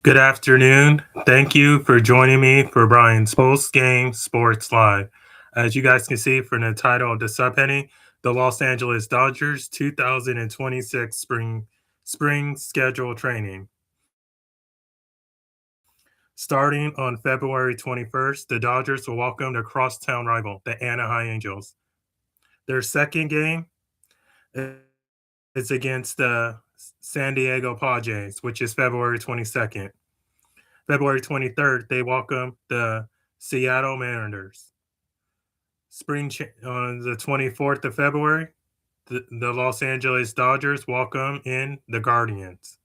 Good afternoon. Thank you for joining me for Brian's post game sports live. As you guys can see from the title of the subheading, the Los Angeles Dodgers 2026 spring schedule training. Starting on February 21st, the Dodgers will welcome their crosstown rival, the Anaheim Angels. Their second game is against the San Diego Padres, which is February 22nd. February 23rd, they welcome the Seattle Mariners. On the 24th of February, the Los Angeles Dodgers welcome in the Guardians.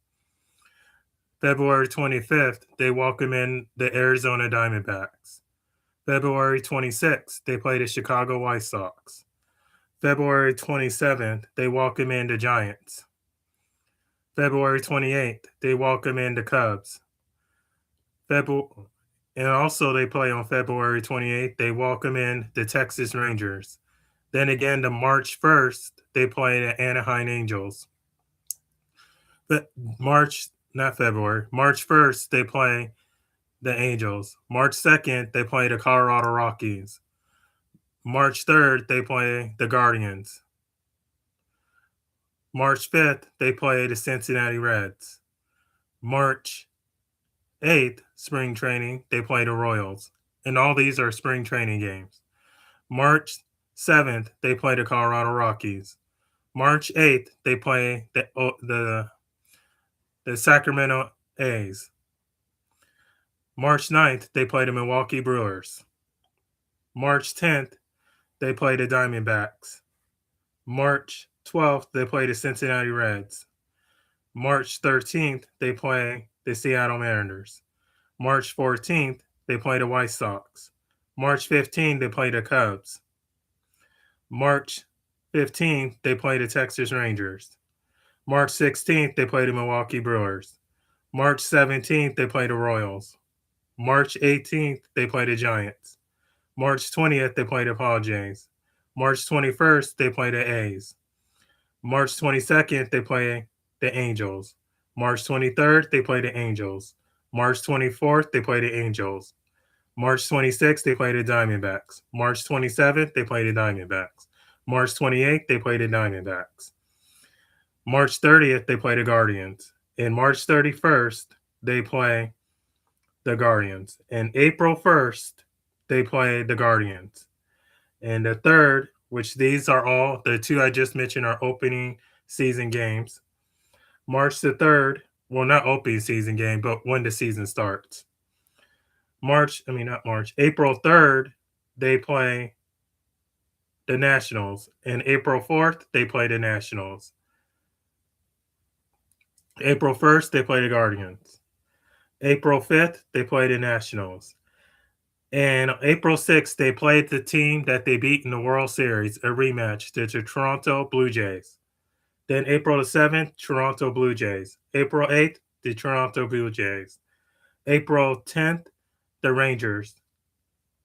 February 25th, they welcome in the Arizona Diamondbacks. February 26th, they play the Chicago White Sox. February 27th, they welcome in the Giants. February 28th, they welcome in the Cubs. February and also they play on February 28th. They welcome in the Texas Rangers. Then again, the March 1st, they play the Anaheim Angels. But not February, March 1st, they play the Angels. March 2nd, they play the Colorado Rockies. March 3rd, they play the Guardians. March 5th, they play the Cincinnati Reds. March 8th, spring training, they play the Royals. And all these are spring training games. March 7th, they play the Colorado Rockies. March 8th, they play the Sacramento A's. March 9th, they play the Milwaukee Brewers. March 10th, they play the Diamondbacks. March 12th, they play the Cincinnati Reds. March 13th, they play the Seattle Mariners. March 14th, they play the White Sox. March 15th, they play the Cubs. March 15th, they play the Texas Rangers. March 16th, they play the Milwaukee Brewers. March 17th, they play the Royals. March 18th, they play the Giants. March 20th, they play the Padres. March 21st, they play the A's. March 22nd, they play the Angels. March 23rd, they play the Angels. March 24th, they play the Angels. March 26th, they play the Diamondbacks. March 27th, they play the Diamondbacks. March 28th, they play the Diamondbacks. March 30th, they play the Guardians. And March 31st, they play the Guardians. And April 1st, they play the Guardians. And the third, which these are all, the two I just mentioned are opening season games. March the 3rd, well, not opening season game, but when the season starts. April 3rd, they play the Nationals. And April 4th, they play the Nationals. April 1st, they play the Guardians. April 5th, they play the Nationals. And April 6th, they played the team that they beat in the World Series, a rematch, the Toronto Blue Jays. Then April the 7th, Toronto Blue Jays. April 8th, the Toronto Blue Jays. April 10th, the Rangers.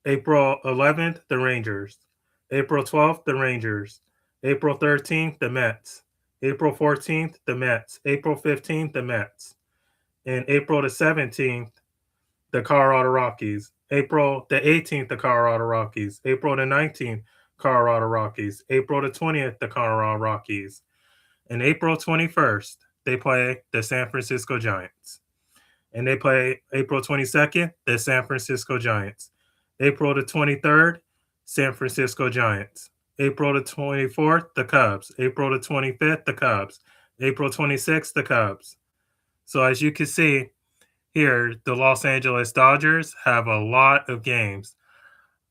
April 11th, the Rangers. April 12th, the Rangers. April 13th, the Mets. April 14th, the Mets. April 15th, the Mets. And April the 17th, the Colorado Rockies. April the 18th, the Colorado Rockies. April the 19th, Colorado Rockies. April the 20th, the Colorado Rockies. And April 21st, they play the San Francisco Giants. And they play April 22nd, the San Francisco Giants. April the 23rd, San Francisco Giants. April the 24th, the Cubs. April the 25th, the Cubs. April 26th, the Cubs. So as you can see here, the Los Angeles Dodgers have a lot of games.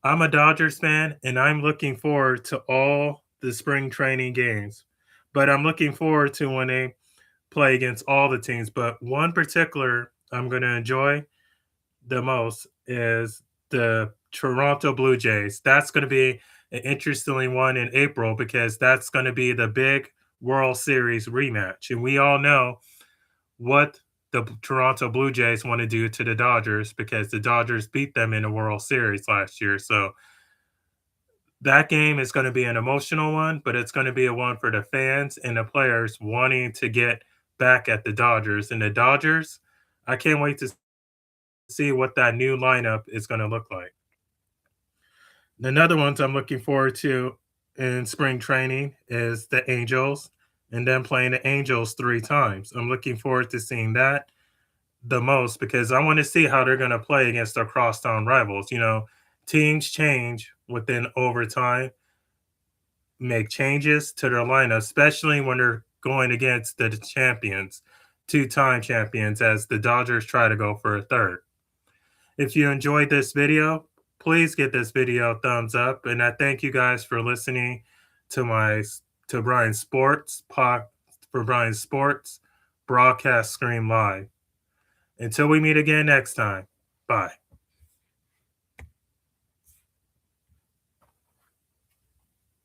I'm a Dodgers fan, and I'm looking forward to all the spring training games. But I'm looking forward to when they play against all the teams. But one particular I'm going to enjoy the most is the Toronto Blue Jays. That's going to be an interesting one in April because that's going to be the big World Series rematch. And we all know what the Toronto Blue Jays want to do to the Dodgers because the Dodgers beat them in the World Series last year. So that game is going to be an emotional one, but it's going to be a one for the fans and the players wanting to get back at the Dodgers. And the Dodgers, I can't wait to see what that new lineup is going to look like. Another ones I'm looking forward to in spring training is the Angels and then playing the Angels 3 times. I'm looking forward to seeing that the most because I want to see how they're going to play against their crosstown rivals. Teams change within overtime, make changes to their lineup, especially when they're going against the champions, 2-time champions, as the Dodgers try to go for a third. If you enjoyed this video, please give this video a thumbs up, and I thank you guys for listening to my to Brian Sports for Brian Sports Broadcast Stream Live. Until we meet again next time, bye.